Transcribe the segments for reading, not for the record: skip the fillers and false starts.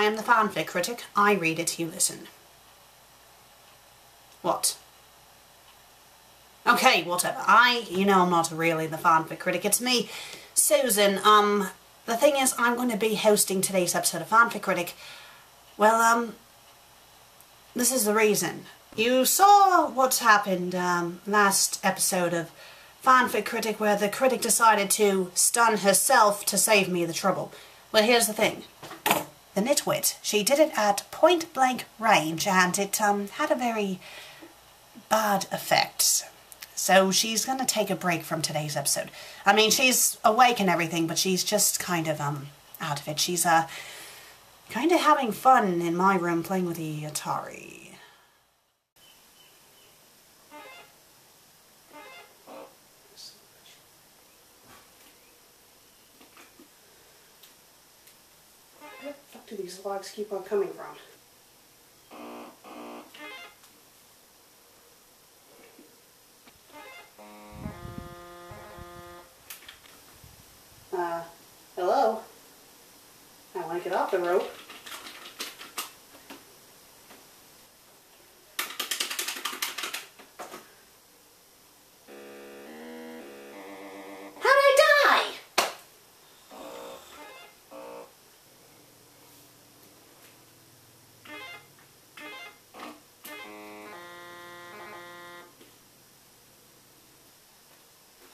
am the FanFic Critic. I read it, you listen. What? Okay, whatever. You know I'm not really the FanFic Critic. It's me, Susan. The thing is, I'm going to be hosting today's episode of FanFic Critic. Well, this is the reason. You saw what happened last episode of FanFic Critic, where the critic decided to stun herself to save me the trouble. Well, here's the thing. The nitwit, she did it at point blank range, and it had a very bad effect. So she's going to take a break from today's episode. I mean, she's awake and everything, but she's just kind of out of it. She's kind of having fun in my room playing with the Atari. Where the fuck do these logs keep on coming from? Hello? I want to get off the rope. How'd I die?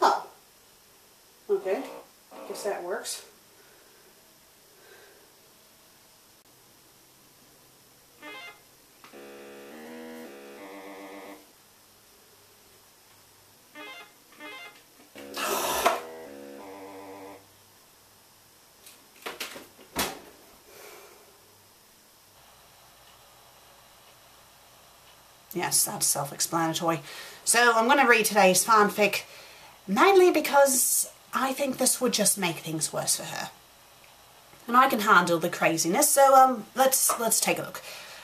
Oh. Okay. Guess that works. Yes, that's self-explanatory. So I'm going to read today's fanfic, mainly because I think this would just make things worse for her. And I can handle the craziness, so let's take a look.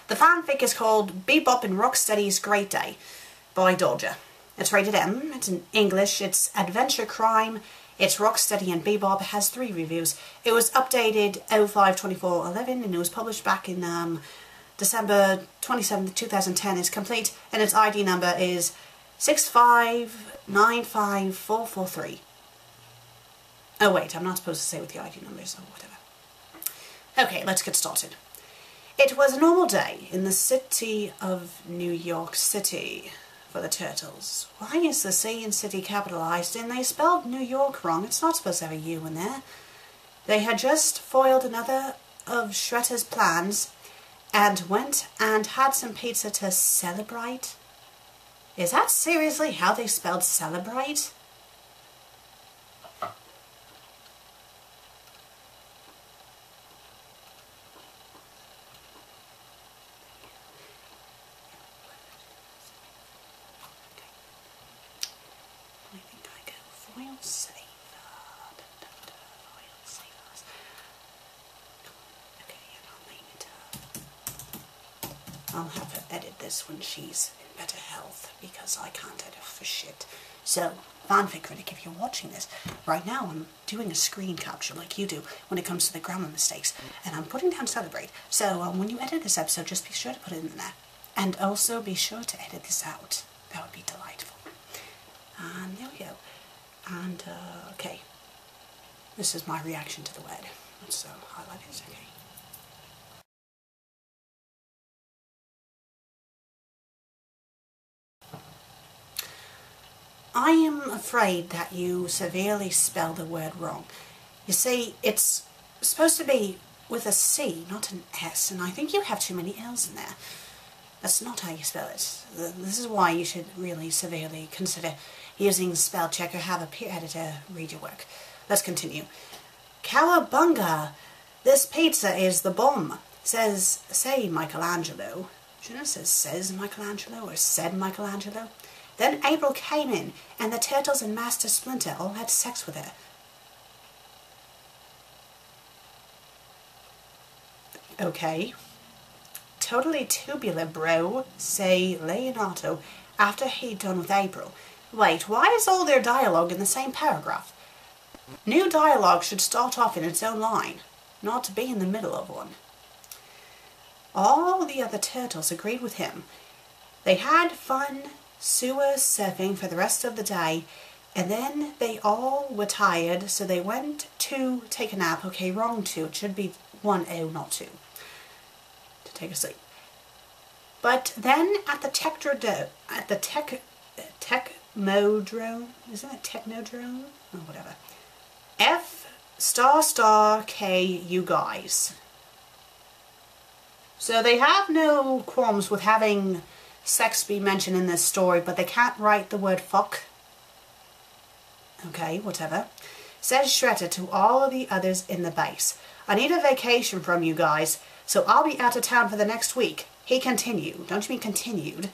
The fanfic is called Bebop and Rocksteady's Great Day by Dodger. It's rated M, it's in English, it's adventure crime, it's Rocksteady and Bebop, it has 3 reviews. It was updated 05/24/11 and it was published back in December 27th, 2010. It's complete and its ID number is 6595443. Oh wait, I'm not supposed to say what the ID number is or whatever. Okay, let's get started. It was a normal day in the city of New York City for the turtles. Why is the C in city capitalized and they spelled New York wrong? It's not supposed to have a U in there. They had just foiled another of Shredder's plans and went and had some pizza to celebrate. Is that seriously how they spelled celebrate? I think I go foil saver. Foil savers. Okay, and I'll name it. I'll have her edit this when she's in better health, because I can't edit for shit. So, FanFic Critic, if you're watching this, right now I'm doing a screen capture like you do when it comes to the grammar mistakes, and I'm putting down celebrate. So when you edit this episode, just be sure to put it in there. And also be sure to edit this out. That would be delightful. And there we go. And, okay. This is my reaction to the word. Let's highlight it, okay. I am afraid that you severely spell the word wrong. You see, it's supposed to be with a C, not an S, and I think you have too many L's in there. That's not how you spell it. This is why you should really severely consider using spell check or have a peer editor read your work. Let's continue. Cowabunga! This pizza is the bomb, say Michelangelo. Shouldn't have says Michelangelo or said Michelangelo. Then April came in, and the Turtles and Master Splinter all had sex with her. Okay. Totally tubular, bro, say Leonardo after he'd done with April. Wait, why is all their dialogue in the same paragraph? New dialogue should start off in its own line, not to be in the middle of one. All the other turtles agreed with him. They had fun sewer surfing for the rest of the day, and then they all were tired, so they went to take a nap. Okay, wrong 2. It should be 1-0, not 2. To take a sleep. But then at the technodrome, isn't it technodrome? Oh, whatever. F***K, you guys. So they have no qualms with having sex be mentioned in this story, but they can't write the word fuck. Okay, whatever. Says Shredder to all of the others in the base. I need a vacation from you guys, so I'll be out of town for the next week. He continued. Don't you mean continued?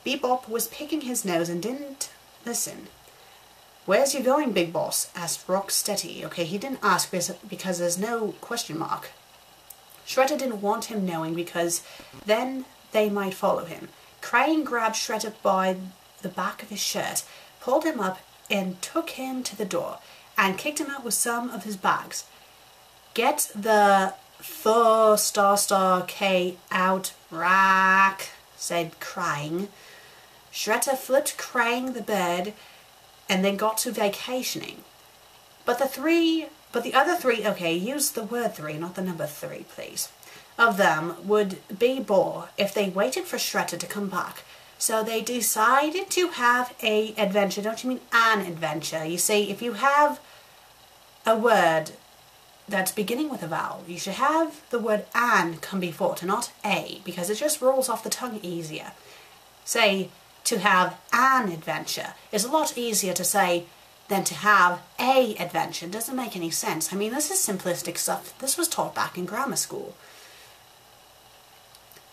Bebop was picking his nose and didn't listen. Where's you going, big boss? Asked Rocksteady. Okay, he didn't ask because there's no question mark. Shredder didn't want him knowing because then they might follow him. Crane grabbed Shredder by the back of his shirt, pulled him up and took him to the door and kicked him out with some of his bags. Get the F***K out, Rack, said Crane. Shredder flipped Crane the bird and then got to vacationing. But the other 3, okay, use the word 3, not the number 3, please, of them would be bored if they waited for Shredder to come back. So they decided to have a adventure. Don't you mean an adventure? You see, if you have a word that's beginning with a vowel, you should have the word an come before it, not a, because it just rolls off the tongue easier. Say, to have an adventure is a lot easier to say than to have a adventure. It doesn't make any sense. I mean, this is simplistic stuff. This was taught back in grammar school.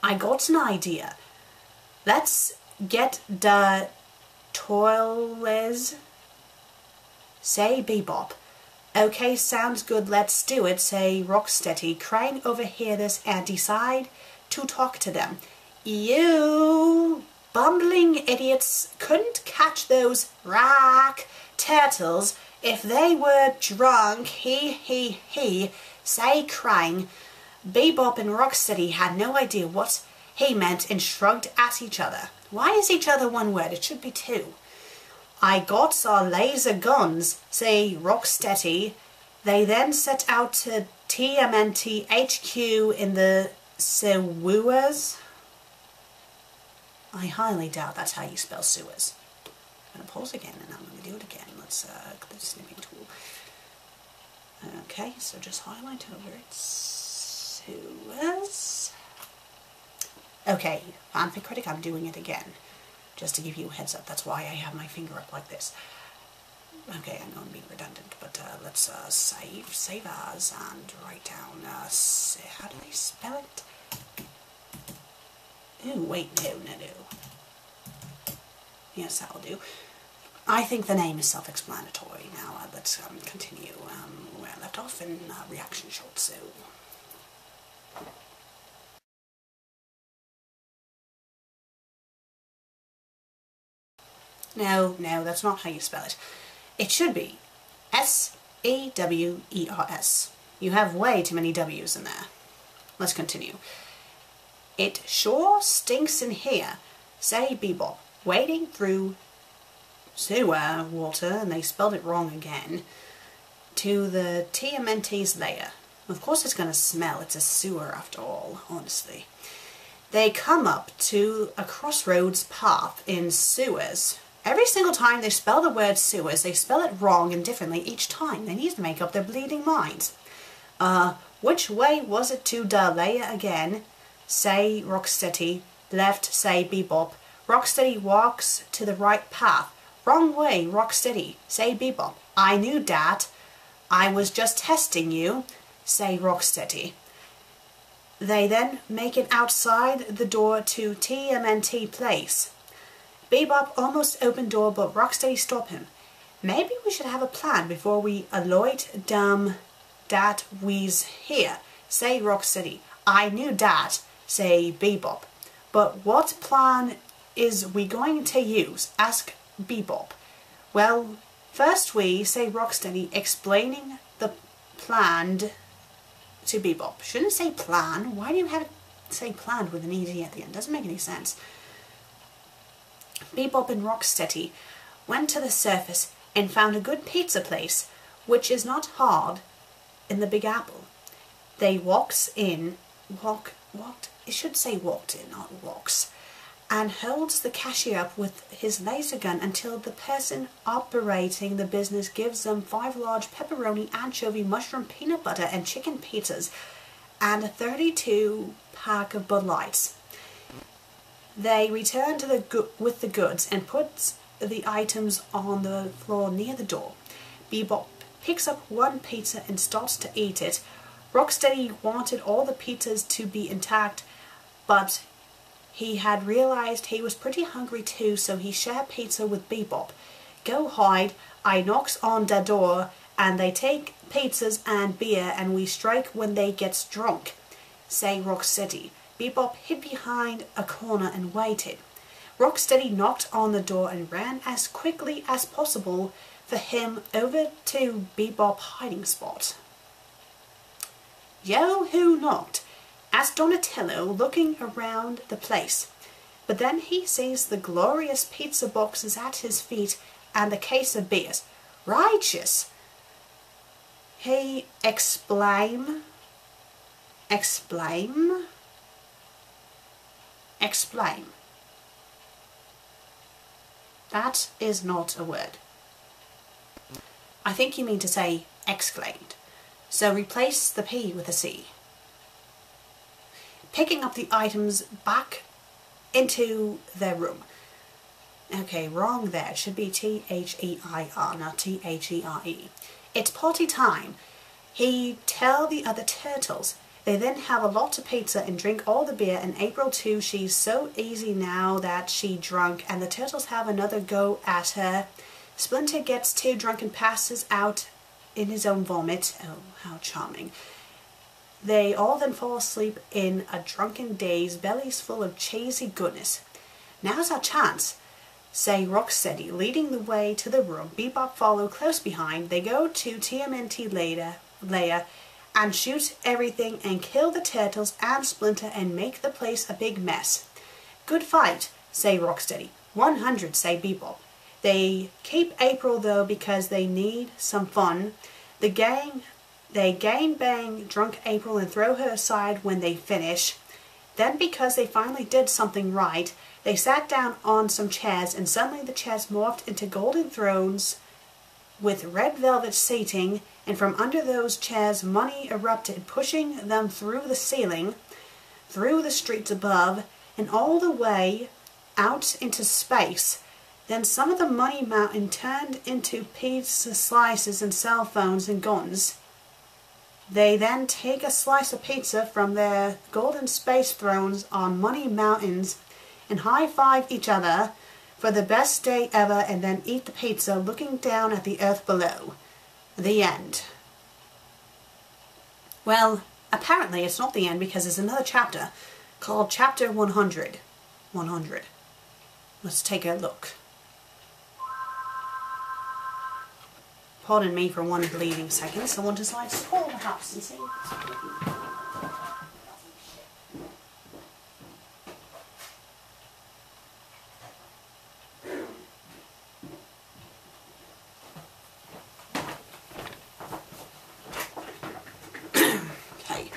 I got an idea. Let's get the toilets. Say Bebop. Okay, sounds good, let's do it, say Rocksteady. Crane overhear this and decide to talk to them. You bumbling idiots couldn't catch those rack turtles if they were drunk, he, say Crane. Bebop and Rocksteady had no idea what he meant and shrugged at each other. Why is each other one word? It should be 2. I got our laser guns, say Rocksteady. They then set out to TMNT HQ in the sewers. I highly doubt that's how you spell sewers. I'm going to pause again and I'm going to do it again. Let's click the snipping tool. Okay, so just highlight over it. Sewers. Okay, FanFic Critic, I'm doing it again. Just to give you a heads up, that's why I have my finger up like this. Okay, I know I'm being redundant, but let's save as and write down, how do they spell it? Ooh, wait, no. Yes, that'll do. I think the name is self-explanatory. Now let's continue where I left off in reaction shot, so... No, that's not how you spell it. It should be S-E-W-E-R-S. You have way too many W's in there. Let's continue. It sure stinks in here, say Bebop, wading through sewer water, and they spelled it wrong again, to the TMNT's lair. Of course it's going to smell. It's a sewer after all, honestly. They come up to a crossroads path in sewers. Every single time they spell the word sewers, they spell it wrong and differently each time. They need to make up their bleeding minds. Which way was it to the lair again? Say Rocksteady. Left, say Bebop. Rocksteady walks to the right path. Wrong way, Rocksteady. Say Bebop. I knew that. I was just testing you. Say Rocksteady. They then make it outside the door to TMNT place. Bebop almost opened door, but Rocksteady stopped him. Maybe we should have a plan before we aloit that we's here, say Rocksteady. I knew that, say Bebop. But what plan is we going to use? Ask Bebop. Well, first we, say Rocksteady, explaining the plan to Bebop. Shouldn't say plan. Why do you have it say planned with an ED at the end, doesn't make any sense. Bebop and Rocksteady went to the surface and found a good pizza place, which is not hard, in the Big Apple. They walked in, not walks, and holds the cashier up with his laser gun until the person operating the business gives them 5 large pepperoni, anchovy, mushroom, peanut butter and chicken pizzas and a 32-pack of Bud Lights. They return to with the goods and puts the items on the floor near the door. Bebop picks up one pizza and starts to eat it. Rocksteady wanted all the pizzas to be intact, but he had realized he was pretty hungry too, so he shared pizza with Bebop. Go hide, I knocks on the door, and they take pizzas and beer, and we strike when they gets drunk, say Rocksteady. Bebop hid behind a corner and waited. Rocksteady knocked on the door and ran as quickly as possible for him over to Bebop's hiding spot. Yo, who knocked? Asked Donatello, looking around the place. But then he sees the glorious pizza boxes at his feet and the case of beers. Righteous! He explain. That is not a word. I think you mean to say exclaimed. So replace the P with a C. Picking up the items back into their room. Okay, wrong there. It should be T-H-E-I-R, not T-H-E-R-E. It's party time. He tell the other turtles. They then have a lot of pizza and drink all the beer, and April too, she's so easy now that she drunk, and the turtles have another go at her. Splinter gets too drunk and passes out in his own vomit. Oh, how charming. They all then fall asleep in a drunken daze, bellies full of cheesy goodness. Now's our chance, say Rocksteady, leading the way to the room. Bebop follow close behind. They go to TMNT layer and shoot everything and kill the turtles and Splinter and make the place a big mess. Good fight, say Rocksteady. 100, say Bebop. They keep April though because they need some fun. They gang bang drunk April and throw her aside when they finish. Then because they finally did something right, they sat down on some chairs and suddenly the chairs morphed into golden thrones with red velvet seating, and from under those chairs money erupted, pushing them through the ceiling, through the streets above, and all the way out into space. Then some of the money mountain turned into pizza slices and cell phones and guns. They then take a slice of pizza from their golden space thrones on money mountains and high-five each other for the best day ever, and then eat the pizza looking down at the earth below. The end. Well, apparently it's not the end because there's another chapter called Chapter 100. 100. Let's take a look. Pardon me for one bleeding second. Someone decides to call the house and see. Okay.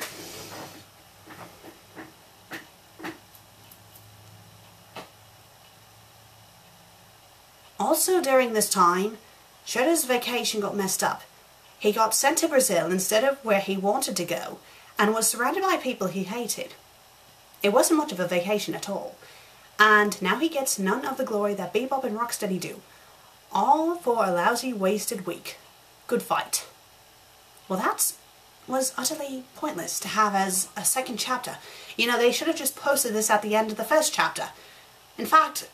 Also during this time, Shredder's vacation got messed up. He got sent to Brazil instead of where he wanted to go, and was surrounded by people he hated. It wasn't much of a vacation at all, and now he gets none of the glory that Bebop and Rocksteady do. All for a lousy, wasted week. Good fight. Well, that was utterly pointless to have as a second chapter. You know, they should have just posted this at the end of the first chapter. In fact,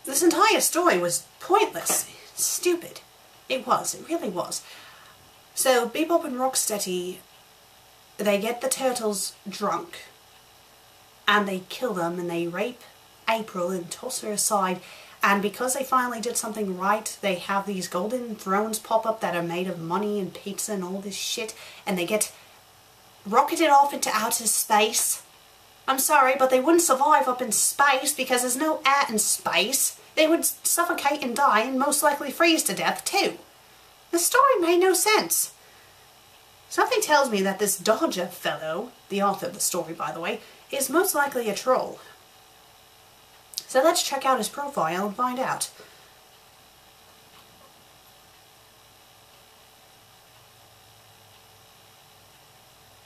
this entire story was pointless. Stupid. It really was. So Bebop and Rocksteady, they get the turtles drunk and they kill them and they rape April and toss her aside, and because they finally did something right, they have these golden thrones pop up that are made of money and pizza and all this shit, and they get rocketed off into outer space. I'm sorry, but they wouldn't survive up in space because there's no air in space. They would suffocate and die and most likely freeze to death too. The story made no sense. Something tells me that this Dodger fellow, the author of the story by the way, is most likely a troll. So let's check out his profile and find out.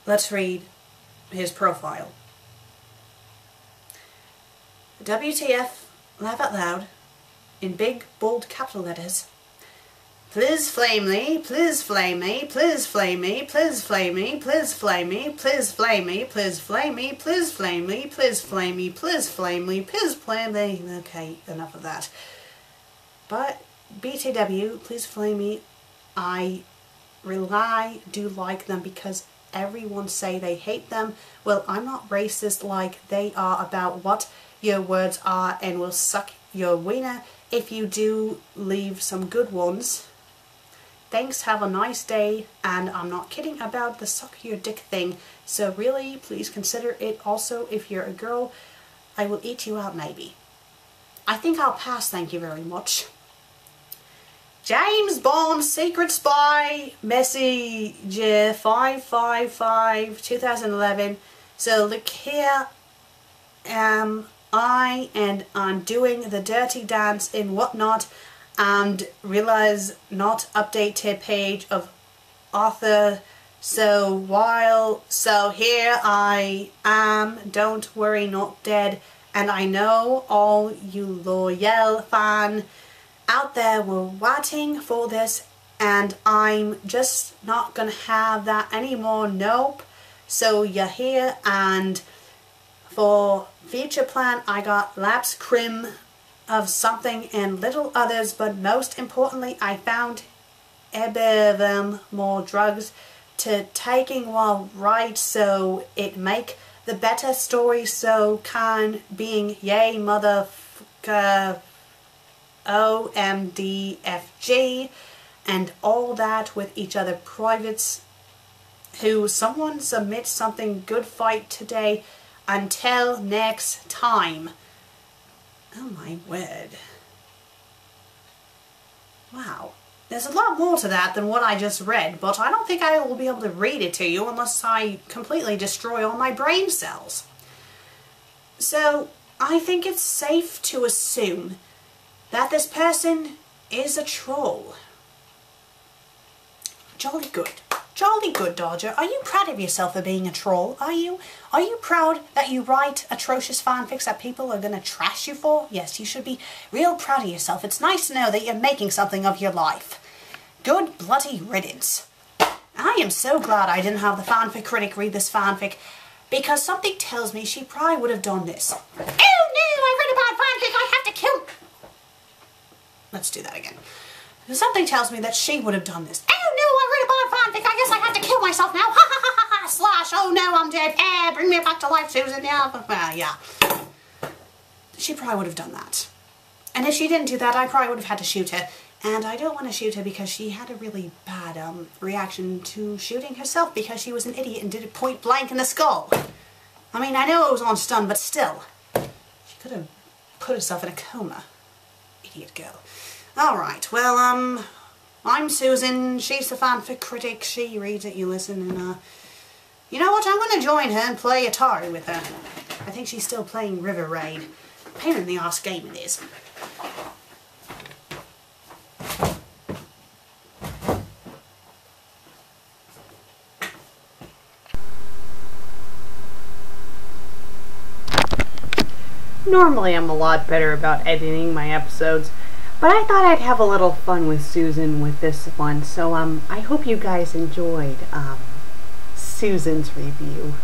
Let's read his profile. WTF, laugh out loud, in big, bold capital letters. Please flame me, please flame me, please flame me, please flame me, please flame me, please flame me, please flame me, please flame me, please flame me, please flame me, please flame me. Okay, enough of that. But BTW, please flame me. I really do like them because everyone say they hate them. Well, I'm not racist like they are about what your words are and will suck your wiener if you do leave some good ones. Thanks, have a nice day, and I'm not kidding about the suck your dick thing, so really please consider it. Also, if you're a girl, I will eat you out maybe. I think I'll pass, thank you very much. James Bond Secret Spy Messenger 555 2011. So look here, I'm doing the dirty dance and whatnot, and realize not updated page of author. So here I am, don't worry, not dead. And I know all you loyal fan out there were waiting for this, and I'm just not gonna have that anymore. Nope. So you're here, and for future plan I got lapse crim of something and little others, but most importantly I found them more drugs to taking while right, so it make the better story. So kind being yay motherfucker OMDFG and all that with each other privates who someone submit something good fight today. Until next time. Oh my word. Wow. There's a lot more to that than what I just read, but I don't think I will be able to read it to you unless I completely destroy all my brain cells. So I think it's safe to assume that this person is a troll. Jolly good. Jolly good, Dodger. Are you proud of yourself for being a troll? Are you? Are you proud that you write atrocious fanfics that people are going to trash you for? Yes, you should be real proud of yourself. It's nice to know that you're making something of your life. Good bloody riddance. I am so glad I didn't have the fanfic critic read this fanfic, because something tells me she probably would have done this. Oh no, I read about fanfic, I have to kill... Let's do that again. Something tells me that she would have done this. Oh no, I read about fanfic, I guess I have to kill myself now. Ha ha ha ha ha, slash, oh no, I'm dead. Bring me back to life, Susan. Yeah. She probably would have done that. And if she didn't do that, I probably would have had to shoot her. And I don't want to shoot her because she had a really bad reaction to shooting herself because she was an idiot and did it point blank in the skull. I mean, I know it was on stun, but still. She could have put herself in a coma. Idiot girl. Alright, well, I'm Susan, she's the fanfic critic, she reads it, you listen, and, you know what, I'm going to join her and play Atari with her. I think she's still playing River Raid. Pain in the arse game it is. Normally I'm a lot better about editing my episodes, but I thought I'd have a little fun with Susan with this one, so I hope you guys enjoyed Susan's review.